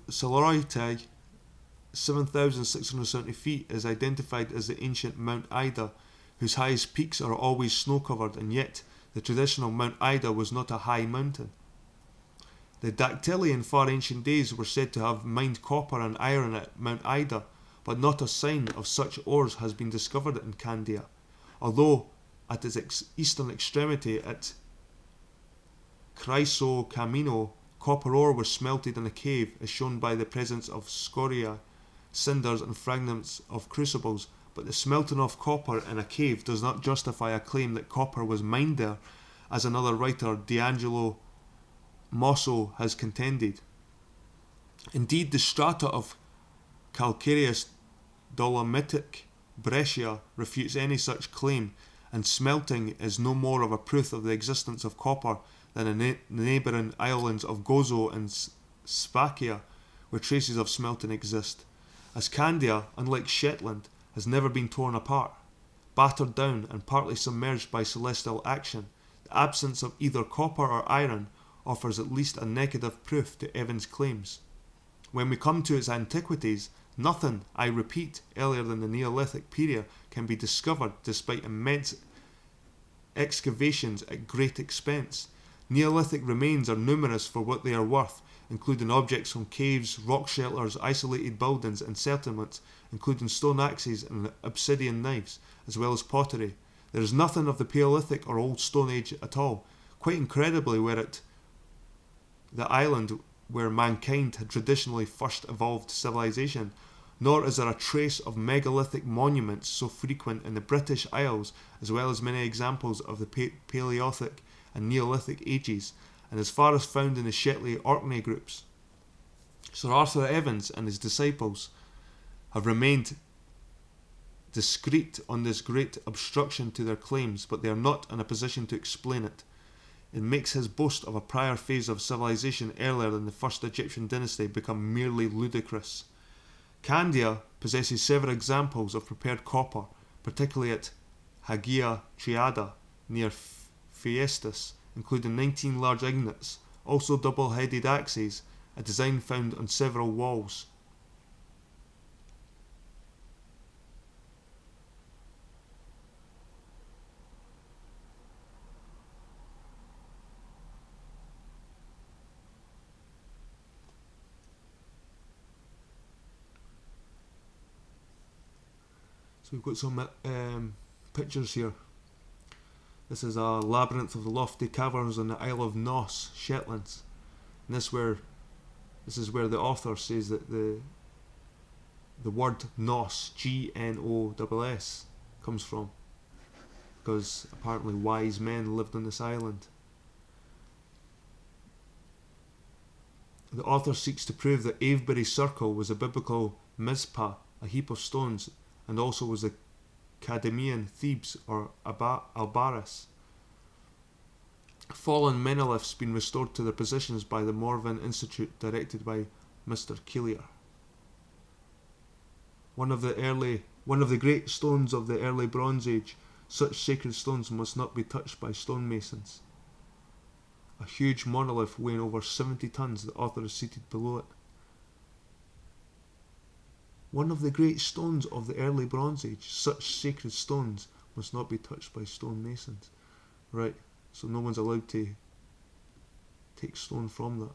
7,670 feet, is identified as the ancient Mount Ida, whose highest peaks are always snow-covered, and yet the traditional Mount Ida was not a high mountain. The Dactyli in far ancient days were said to have mined copper and iron at Mount Ida, but not a sign of such ores has been discovered in Candia, although at its eastern extremity at Chrysocamino, copper ore was smelted in a cave, as shown by the presence of scoria, cinders and fragments of crucibles, but the smelting of copper in a cave does not justify a claim that copper was mined there, as another writer, D'Angelo Mosso, has contended. Indeed, the strata of calcareous dolomitic breccia refutes any such claim, and smelting is no more of a proof of the existence of copper than in the neighbouring islands of Gozo and Spakia, where traces of smelting exist. As Candia, unlike Shetland, has never been torn apart, battered down and partly submerged by celestial action, the absence of either copper or iron offers at least a negative proof to Evans' claims. When we come to its antiquities, nothing, I repeat, earlier than the Neolithic period can be discovered despite immense excavations at great expense. Neolithic remains are numerous for what they are worth, including objects from caves, rock shelters, isolated buildings and settlements, including stone axes and obsidian knives, as well as pottery. There is nothing of the Paleolithic or Old Stone Age at all. Quite incredibly, we're at the island where mankind had traditionally first evolved civilization, nor is there a trace of megalithic monuments so frequent in the British Isles, as well as many examples of the Paleolithic and Neolithic ages, and as far as found in the Shetland Orkney groups. Sir Arthur Evans and his disciples have remained discreet on this great obstruction to their claims, but they are not in a position to explain it. It makes his boast of a prior phase of civilization earlier than the first Egyptian dynasty become merely ludicrous. Candia possesses several examples of prepared copper, particularly at Hagia Triada near Phaestus, including 19 large ingots, also double-headed axes, a design found on several walls. So we've got some pictures here. This is a labyrinth of the lofty caverns on the Isle of Nos, Shetlands. And this is where the author says that the word Nos, Gnoss, comes from, because apparently wise men lived on this island. The author seeks to prove that Avebury Circle was a biblical Mizpah, a heap of stones, and also was the Cadmean Thebes or Albaris. Fallen monoliths been restored to their positions by the Morven Institute directed by Mr. Killier. One of the great stones of the early Bronze Age, such sacred stones must not be touched by stonemasons. A huge monolith weighing over 70 tons, the author is seated below it. One of the great stones of the early Bronze Age, such sacred stones must not be touched by stonemasons. Right, so no one's allowed to take stone from that.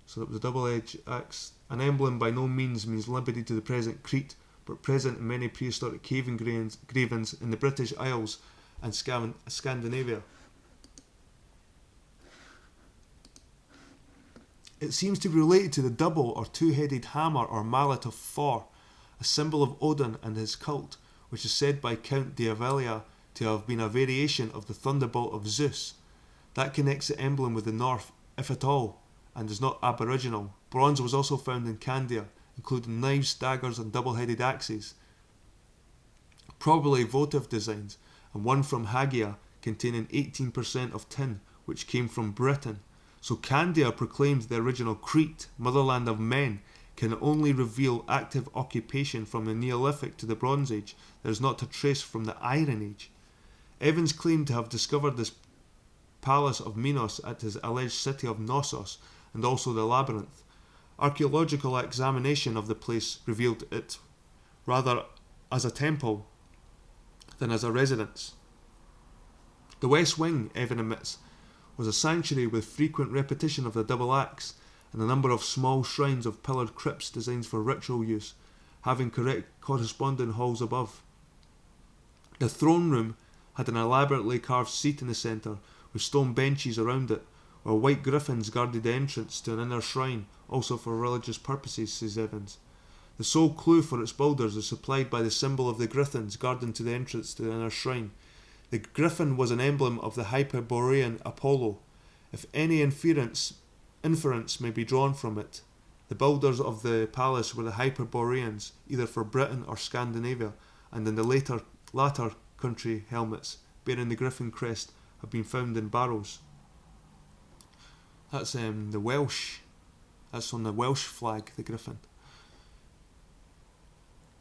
So that was a double-edged axe. An emblem by no means means limited to the present Crete, but present in many prehistoric cave engravings in the British Isles and Scandinavia. It seems to be related to the double or two-headed hammer or mallet of Thor, a symbol of Odin and his cult, which is said by Count d'Avelia to have been a variation of the thunderbolt of Zeus. That connects the emblem with the North, if at all, and is not aboriginal. Bronze was also found in Candia, including knives, daggers and double-headed axes, probably votive designs, and one from Hagia containing 18% of tin, which came from Britain. So Candia proclaimed the original Crete, motherland of men, can only reveal active occupation from the Neolithic to the Bronze Age. There is not a trace from the Iron Age. Evans claimed to have discovered this palace of Minos at his alleged city of Knossos, and also the labyrinth. Archaeological examination of the place revealed it rather as a temple than as a residence. The west wing, Evan admits, was a sanctuary with frequent repetition of the double axe and a number of small shrines of pillared crypts designed for ritual use, having corresponding halls above. The throne room had an elaborately carved seat in the centre, with stone benches around it, while white griffins guarded the entrance to an inner shrine, also for religious purposes, says Evans. The sole clue for its builders is supplied by the symbol of the griffins guarding to the entrance to the inner shrine. The griffin was an emblem of the Hyperborean Apollo. If any inference may be drawn from it, the builders of the palace were the Hyperboreans, either for Britain or Scandinavia, and in the latter country helmets bearing the griffin crest have been found in barrows. That's the Welsh. That's on the Welsh flag, the griffin.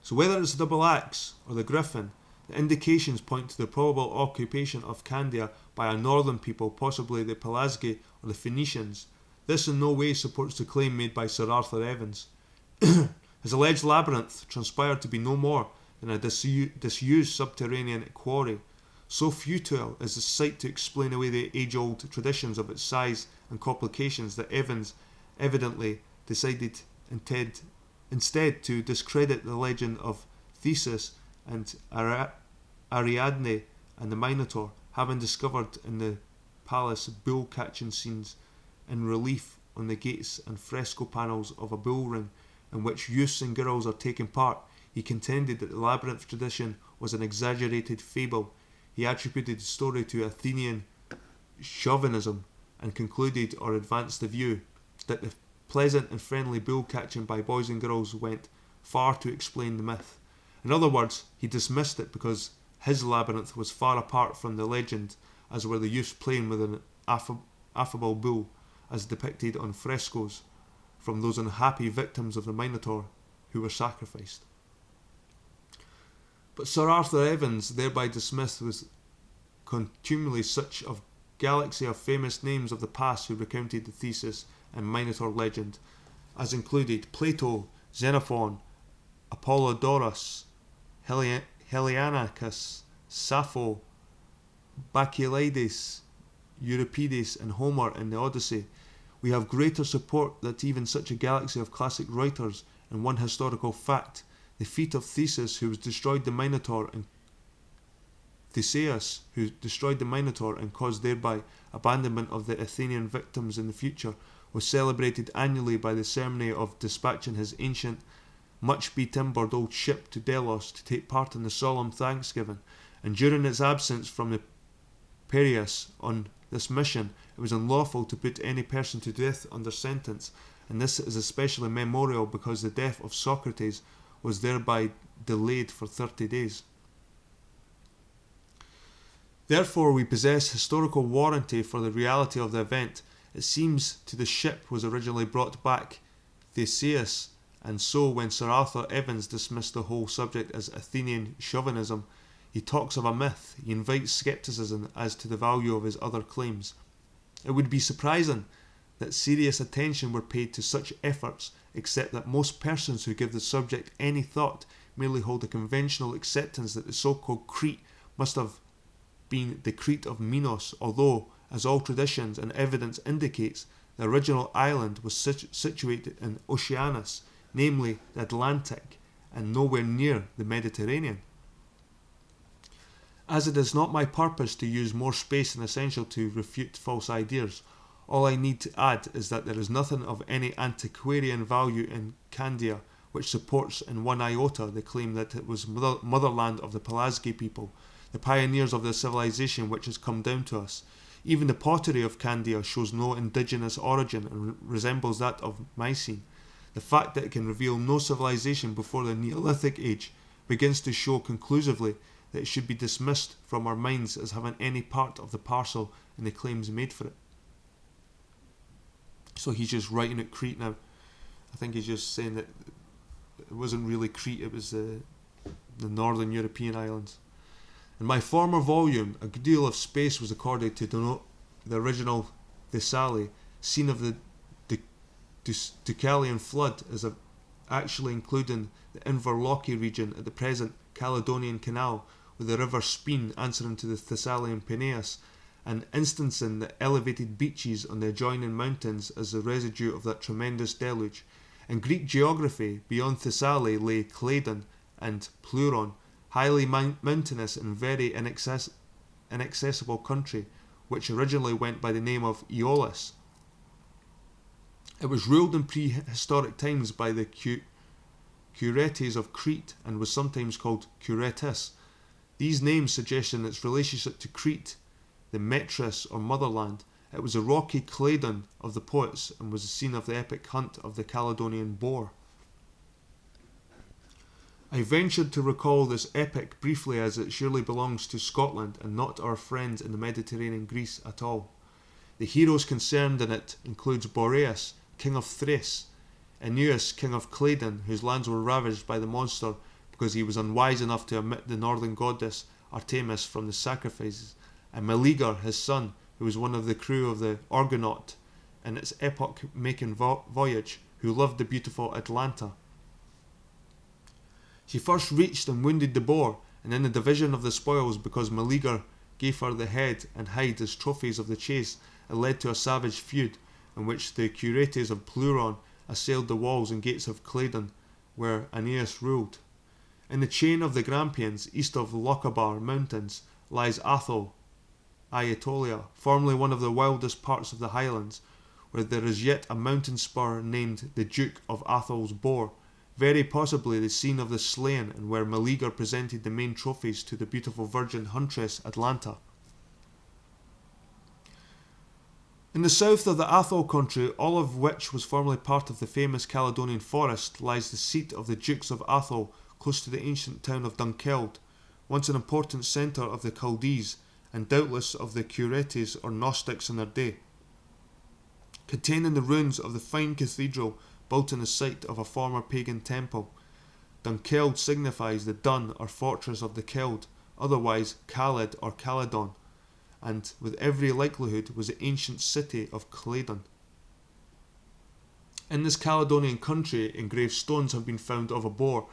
So whether it's the double axe or the griffin, the indications point to the probable occupation of Candia by a northern people, possibly the Pelasgi or the Phoenicians. This in no way supports the claim made by Sir Arthur Evans. His alleged labyrinth transpired to be no more than a disused subterranean quarry. So futile is the sight to explain away the age-old traditions of its size and complications that Evans evidently decided instead to discredit the legend of Theseus and Ariadne and the Minotaur, having discovered in the palace bull-catching scenes in relief on the gates and fresco panels of a bull ring in which youths and girls are taking part. He contended that the labyrinth tradition was an exaggerated fable. He attributed the story to Athenian chauvinism and concluded or advanced the view that the pleasant and friendly bull catching by boys and girls went far to explain the myth. In other words, he dismissed it because his labyrinth was far apart from the legend, as were the youths playing with an affable bull, as depicted on frescoes from those unhappy victims of the Minotaur who were sacrificed. But Sir Arthur Evans thereby dismissed with contumely such a galaxy of famous names of the past who recounted the Theseus and Minotaur legend, as included Plato, Xenophon, Apollodorus, Helianicus, Sappho, Bacchylides, Euripides and Homer in the Odyssey. We have greater support that even such a galaxy of classic writers and one historical fact, the feat of Theseus who destroyed the Minotaur and Theseus who destroyed the Minotaur and caused thereby abandonment of the Athenian victims in the future, was celebrated annually by the ceremony of dispatching his ancient, much-betimbered old ship to Delos to take part in the solemn thanksgiving, and during its absence from the Piraeus on this mission, it was unlawful to put any person to death under sentence, and this is especially memorial because the death of Socrates was thereby delayed for 30 days. Therefore we possess historical warranty for the reality of the event. It seems to the ship was originally brought back Theseus, and so when Sir Arthur Evans dismissed the whole subject as Athenian chauvinism, he talks of a myth. He invites scepticism as to the value of his other claims. It would be surprising that serious attention were paid to such efforts, except that most persons who give the subject any thought merely hold a conventional acceptance that the so-called Crete must have been the Crete of Minos, although, as all traditions and evidence indicates, the original island was situated in Oceanus, namely the Atlantic, and nowhere near the Mediterranean. As it is not my purpose to use more space than essential to refute false ideas, all I need to add is that there is nothing of any antiquarian value in Candia which supports in one iota the claim that it was motherland of the Pelasgi people, the pioneers of the civilization which has come down to us. Even the pottery of Candia shows no indigenous origin and resembles that of Mycene. The fact that it can reveal no civilization before the Neolithic age begins to show conclusively that it should be dismissed from our minds as having any part of the parcel in the claims made for it. So he's just writing at Crete now. I think he's just saying that it wasn't really Crete, it was the northern European islands. In my former volume, a good deal of space was accorded to denote the original Thessaly, scene of the Deucalian flood, as actually including the Inverlochi region at the present Caledonian Canal, with the river Speen answering to the Thessalian Peneus, and instancing the elevated beaches on the adjoining mountains as the residue of that tremendous deluge. In Greek geography, beyond Thessaly lay Claydon and Pleuron, highly mountainous and very inaccessible country, which originally went by the name of Aeolus. It was ruled in prehistoric times by the Curetes of Crete and was sometimes called Curetis. These names suggesting its relationship to Crete, the Metris or motherland. It was a rocky Claydon of the poets and was the scene of the epic hunt of the Caledonian boar. I ventured to recall this epic briefly as it surely belongs to Scotland and not our friends in the Mediterranean Greece at all. The heroes concerned in it includes Boreas, king of Thrace, Aeneas, king of Claydon, whose lands were ravaged by the monster because he was unwise enough to omit the northern goddess Artemis from the sacrifices, and Meleager, his son, who was one of the crew of the Argonaut in its epoch-making voyage, who loved the beautiful Atlanta. She first reached and wounded the boar, and in the division of the spoils, because Meleager gave her the head and hide as trophies of the chase, it led to a savage feud in which the cuirates of Pleuron assailed the walls and gates of Claydon, where Aeneas ruled. In the chain of the Grampians, east of Lochaber Mountains, lies Athol, Aetolia, formerly one of the wildest parts of the Highlands, where there is yet a mountain spur named the Duke of Athol's Boar, very possibly the scene of the slaying, and where Meleager presented the main trophies to the beautiful virgin huntress Atalanta. In the south of the Athol country, all of which was formerly part of the famous Caledonian forest, lies the seat of the Dukes of Athol, close to the ancient town of Dunkeld, once an important centre of the Chaldees, and doubtless of the Curetes or Gnostics in their day. Containing the ruins of the fine cathedral built in the site of a former pagan temple, Dunkeld signifies the dun or fortress of the Keld, otherwise Khaled or Caledon, and with every likelihood was the ancient city of Claydon. In this Caledonian country, engraved stones have been found of a boar,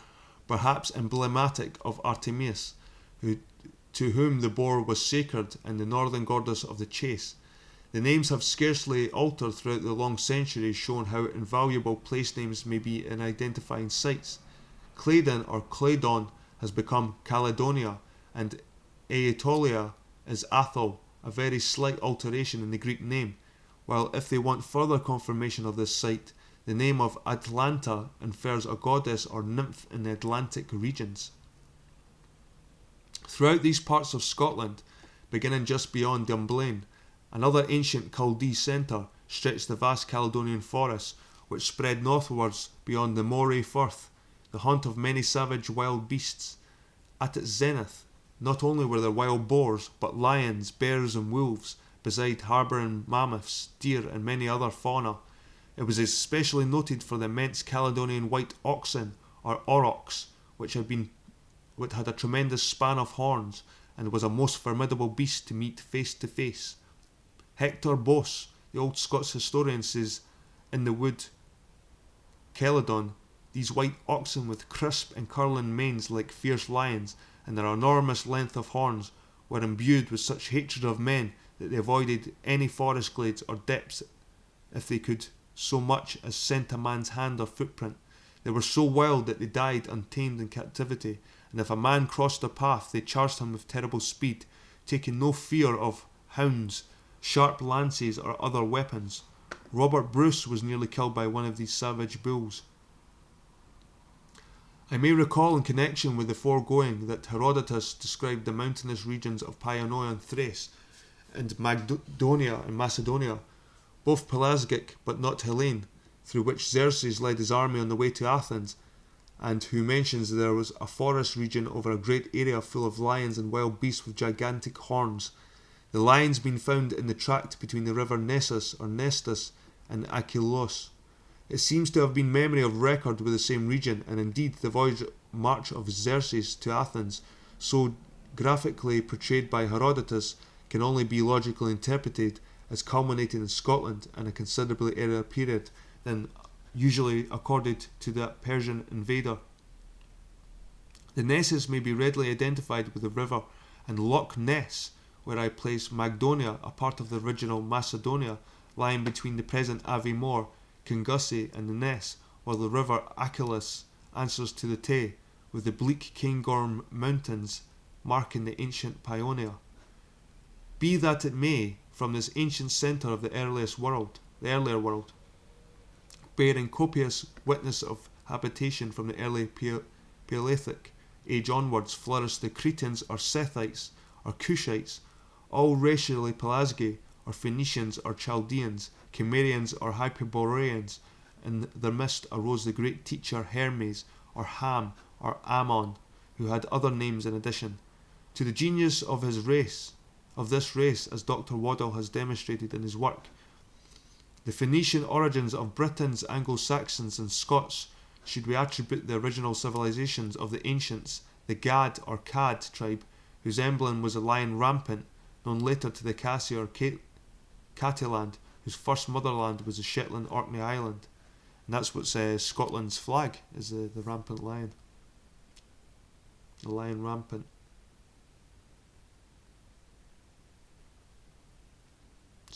perhaps emblematic of Artemis, to whom the boar was sacred and the northern goddess of the chase. The names have scarcely altered throughout the long centuries, showing how invaluable place names may be in identifying sites. Claydon or Claydon has become Caledonia, and Aetolia is Athol, a very slight alteration in the Greek name, while if they want further confirmation of this site, the name of Atlanta infers a goddess or nymph in the Atlantic regions. Throughout these parts of Scotland, beginning just beyond Dunblane, another ancient Chaldee centre, stretched the vast Caledonian forests, which spread northwards beyond the Moray Firth, the haunt of many savage wild beasts. At its zenith, not only were there wild boars, but lions, bears and wolves, beside harbouring mammoths, deer and many other fauna. It was especially noted for the immense Caledonian white oxen, or aurochs, which had a tremendous span of horns, and was a most formidable beast to meet face to face. Hector Bos, the old Scots historian, says, in the wood Celadon, these white oxen with crisp and curling manes like fierce lions, and their enormous length of horns, were imbued with such hatred of men that they avoided any forest glades or depths if they could so much as scent a man's hand or footprint. They were so wild that they died untamed in captivity, and if a man crossed their path, they charged him with terrible speed, taking no fear of hounds, sharp lances or other weapons. Robert Bruce was nearly killed by one of these savage bulls. I may recall in connection with the foregoing that Herodotus described the mountainous regions of Paeonia and Thrace, and Macedonia, both Pelasgic but not Hellene, through which Xerxes led his army on the way to Athens, and who mentions there was a forest region over a great area full of lions and wild beasts with gigantic horns, the lions being found in the tract between the river Nessus or Nestus and Acheloos. It seems to have been memory of record with the same region, and indeed the voyage march of Xerxes to Athens, so graphically portrayed by Herodotus, can only be logically interpreted as culminating in Scotland and a considerably earlier period than usually accorded to the Persian invader. The Nessus may be readily identified with the river, and Loch Ness, where I place Magdonia, a part of the original Macedonia, lying between the present Aviemore, Kingussie and the Ness, while the river Achelous answers to the Tay, with the bleak Cairngorm mountains marking the ancient Paeonia. Be that it may, from this ancient centre of the earlier world, bearing copious witness of habitation from the early Paleolithic age onwards, flourished the Cretans or Sethites or Cushites, all racially Pelasgi or Phoenicians or Chaldeans, Cimmerians or Hyperboreans. In their midst arose the great teacher Hermes or Ham or Ammon, who had other names in addition. To the genius of this race, as Dr. Waddell has demonstrated in his work, the Phoenician origins of Britons, Anglo-Saxons and Scots, should we attribute the original civilizations of the ancients, the Gad or Cad tribe, whose emblem was a lion rampant, known later to the Cassia or Catiland, whose first motherland was the Shetland Orkney Island. And that's what's Scotland's flag, is the rampant lion. The lion rampant.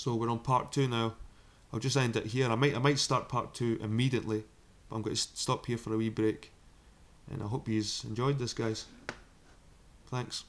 So we're on part 2 now. I'll just end it here. I might start part 2 immediately, but I'm going to stop here for a wee break. And I hope you've enjoyed this, guys. Thanks.